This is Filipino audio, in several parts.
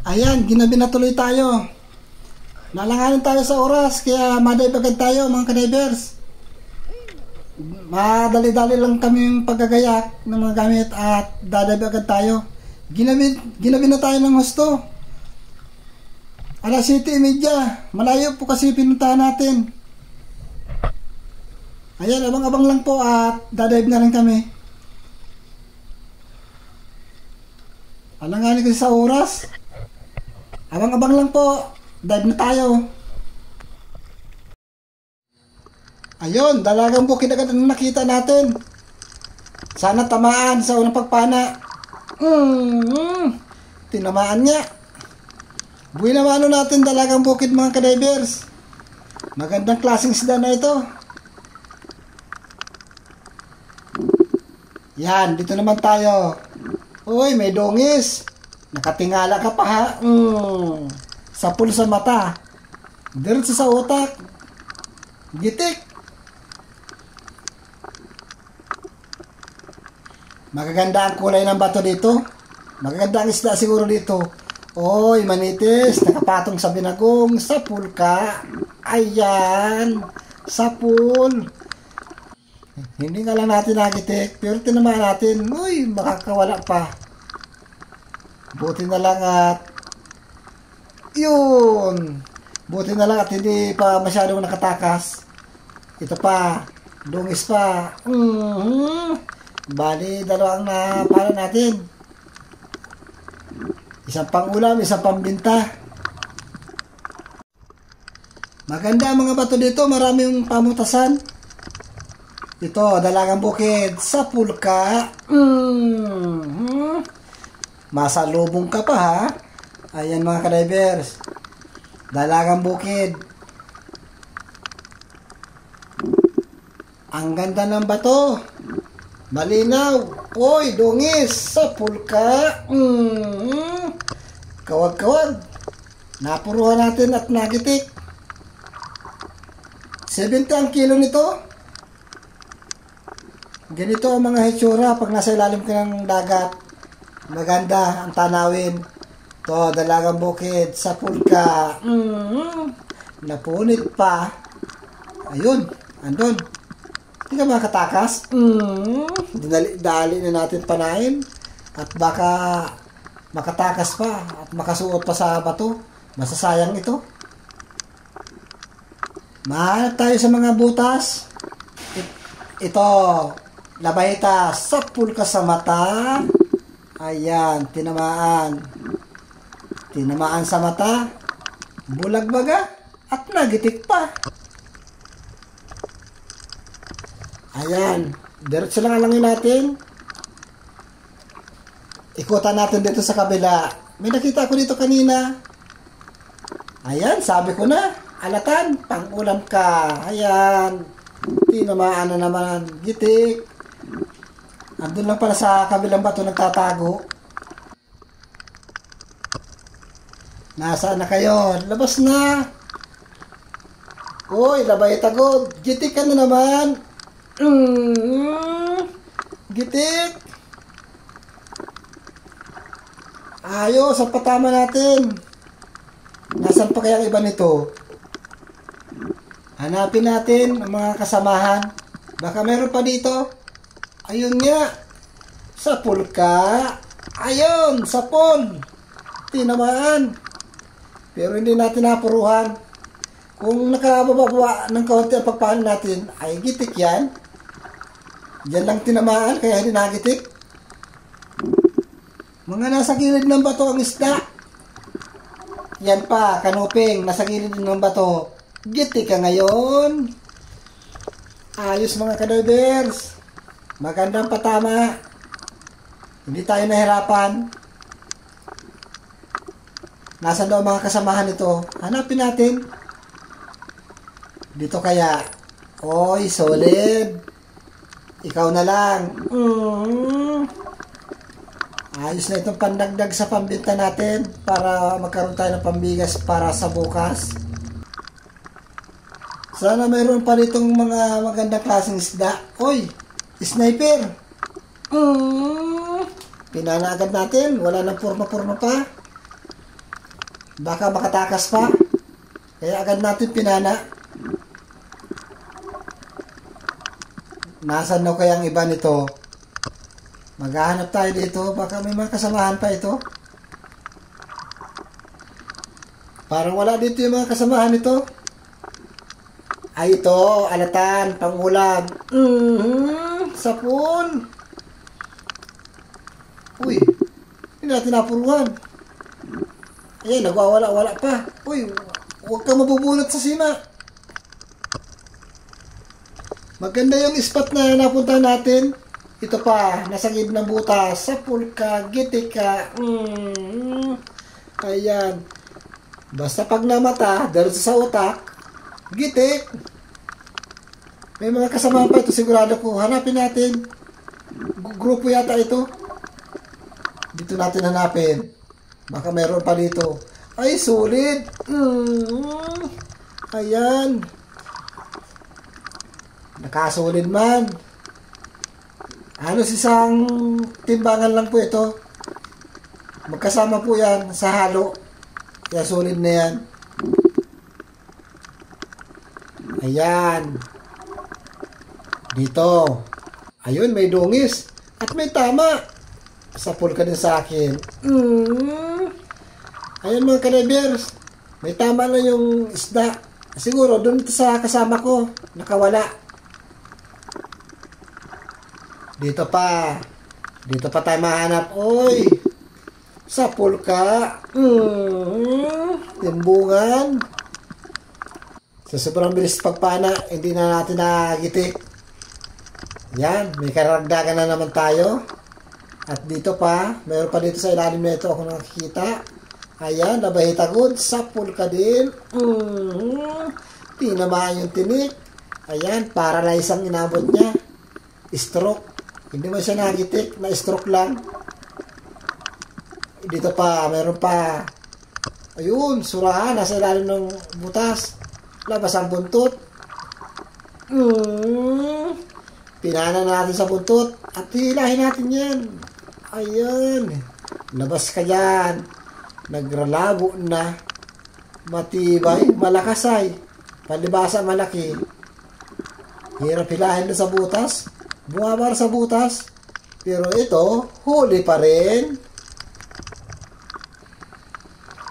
Ayan, ginabi na tuloy tayo. Nalanganin tayo sa oras, kaya madive agad tayo mga kadivers. Madali-dali lang kami paggagayak ng mga gamit at dadive agad tayo. Ginabi na tayo ng husto. Alas 7:30. Malayo po kasi pinuntahan natin. Ayan, abang-abang lang po at dadive na rin kami. Alanganin kasi sa oras. Abang-abang lang po. Dive na tayo. Ayun, dalagang bukid agad ang nakita natin. Sana tamaan sa unang pagpana. Tinamaan niya. Buwi naman natin dalagang bukid mga kadivers. Magandang klaseng isda na ito. Yan, dito naman tayo. Uy, may dongis. Nakatingala ka pa ha. Sapul sa mata. Diretso sa utak. Gitik. Magaganda ang kulay ng bato dito. Magaganda ang isda siguro dito. Oy, manitis. Nakapatong sa binagong. Sapul ka. Ayan. Sapul. Hindi nga lang natin nagitik. Pero tinamaan natin. Uy, makakawala pa. Buti na lang at yun. Buti na lang at hindi pa masyadong nakatakas. Ito pa. Dungis pa. Bali, dalawang na para natin. Isang pang ulam, isang pambinta. Maganda ang mga bato dito. Maraming pamutasan. Ito, dalagang bukid. Sapul ka. Masalubong ka pa ha. Ayan mga kadivers. Dalagang bukid. Ang ganda ng bato. Malinaw. Uy, dungis. Sapul ka. Kawag-kawag. Napuruhan natin at nagitik. 70 ang kilo nito. Ganito ang mga hitsura pag nasa ilalim ka ng dagat. Maganda ang tanawin. To, dalagang bukid. Sapul ka. Napunit pa. Ayun. Andun. Hindi ka makatakas. Dali na natin panahin. At baka makatakas pa. At makasuot pa sa bato. Masasayang ito. Mahanap tayo sa mga butas. Ito. Labayta. Sapul ka sa mata. Ayan. Tinamaan. Tinamaan sa mata. Bulagbaga. At nagitik pa. Ayan. Diretso lang alangin natin. Ikutan natin dito sa kabila. May nakita ko dito kanina. Ayan. Sabi ko na. Alatan. Pang-ulam ka. Ayan. Tinamaan na naman. Gitik. Andun lang pala sa kabilang bato nagtatago. Nasaan na kayo? Labas na. Uy, labay tagod. Gitik ka na naman. Gitik. Ayos, ang patama natin. Nasaan pa kaya ang iba nito? Hanapin natin ang mga kasamahan. Baka meron pa dito. Ayun nga. Sapul ka. Ayun, sapul. Tinamaan. Pero hindi natin napuruhan. Kung nakababa ng kaunti ang pagpahan natin, ay gitik yan. Yan lang tinamaan, kaya hindi nagitik. Mga nasa gilid ng bato ang isda. Yan pa, kanuping, nasa gilid ng bato. Gitik ka ngayon. Ayos mga kadivers. Magandang patama. Hindi tayo nahirapan. Nasaan daw mga kasamahan nito? Hanapin natin. Dito kaya. Oy, solid. Ikaw na lang. Ayos na itong pandagdag sa pambinta natin para magkaroon tayo ng pambigas para sa bukas. Sana mayroon pa ditong mga magandang klaseng isda. Oy, sniper. Pinana agad natin. Wala nang purma-purma pa. Baka makatakas pa. Kaya agad natin pinana. Nasaan daw kaya ang iba nito? Maghahanap tayo dito. Baka may mga kasamahan pa ito. Parang wala dito yung mga kasamahan nito. Ay, ito. Alatan. Pangulam. Sapon. Uy. Hindi natin napuruan. Ayan, nagwawala-wala pa. Uy, huwag kang mabubunot sa sima. Maganda yung spot na napunta natin. Ito pa, nasa gib ng butas. Sapul ka, gitik ka. Ayan. Basta pag namata, diretso sa utak, gitik. May mga kasama pa ito, sigurado ko. Hanapin natin. Grupo yata ito. Dito natin hanapin. Baka meron pa dito. Ay, sulit. Ayan. Nakasulit man. Halos isang timbangan lang po ito. Magkasama po yan sa halo. Kaya sulit na yan. Ayan. Dito. Ayun, may dungis. At may tama. Sapul ka din sa akin. Ayan mga kanebers. May tama na yung isda. Siguro, doon sa kasama ko. Nakawala. Dito pa. Dito pa tayo mahanap. Oy! Sapul ka. Timbungan. Sa sobrang bilis pagpana, hindi na natin nagitik. Yan. May karagdagan na naman tayo. At dito pa. Mayroon pa dito sa ilalim na ito ako nakikita. Ayan. Nabahitagod. Sapul ka din. Tinamaan yung tinik. Ayan. Paralyze ang inabot niya. Stroke. Hindi mo siya nagitik, na-stroke lang. Dito pa, meron pa. Ayun, surahan, nasa ilalim ng butas. Labas ang buntot. Pinana natin sa buntot. At hilahin natin yan. Ayan. Labas ka yan. Nagralabo na. Matibay, malakasay. Palibasa malaki. Hirap hilahin na sa butas. Bumabar sa butas. Pero ito, huli pa rin.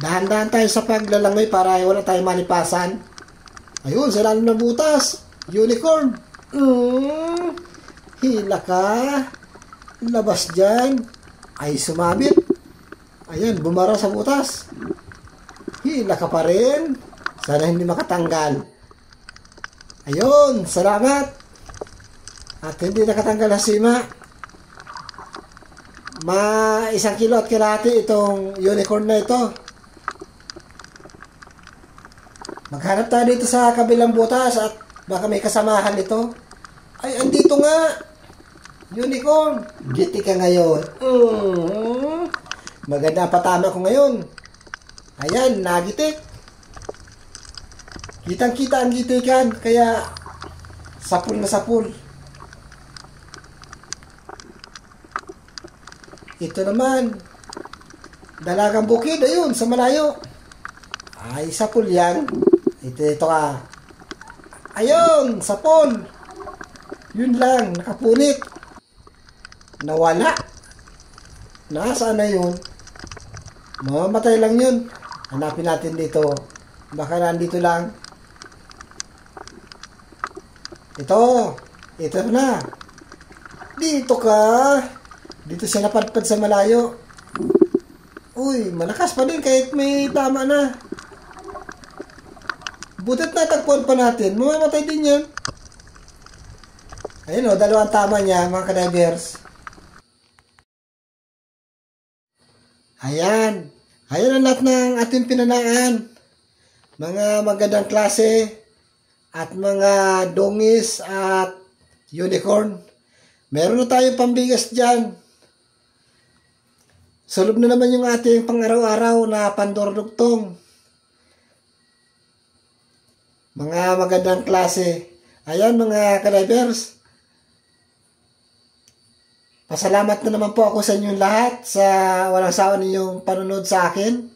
Dahan-dahan tayo sa paglalangoy para wala tayong malipasan. Ayun, sa lalim ng butas. Unicorn. Hila ka. Labas dyan. Ay, sumabit. Ayan, bumara sa butas. Hila ka pa rin. Sana hindi makatanggal. Ayun, salamat. At hindi nakatanggal ang sima. Isang kilo at kalahati itong unicorn na ito. Maghanap tayo dito sa kabilang butas at baka may kasamahan ito. Ay, andito nga. Unicorn. Giti ka ngayon. Maganda ang patama ko ngayon. Ayan, nagitik. Kitang-kita ang gitikan. Kaya, sapul na sapul. Ito naman, dalagang bukid, ayun, sa malayo. Ay, sapul yan. Ito ka. Ayun, sapul. Yun lang, nakapunit. Nawala. Nasaan na yun? Mamamatay lang yun. Hanapin natin dito. Baka nandito lang. Ito na. Dito ka. Dito siya napadpad sa malayo. Uy, malakas pa din kahit may tama na. Butit na tagpuan pa natin. Mamamatay din yan. Ayun o, dalawang tama niya mga kadivers. Ayan. Ayan ang lahat ng ating pinanaan. Mga magandang klase at mga dongis at unicorn. Meron na tayong pambigas dyan. Sulob na naman yung ating pang-araw-araw na pandordugtong. Mga magandang klase. Ayan mga kadivers. Pasalamat na naman po ako sa inyong lahat sa walang sawa ninyong panunod sa akin.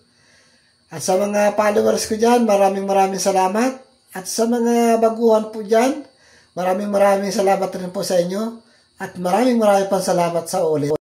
At sa mga followers ko dyan, maraming salamat. At sa mga baguhan po dyan, maraming salamat rin po sa inyo. At maraming pang salamat sa ulit.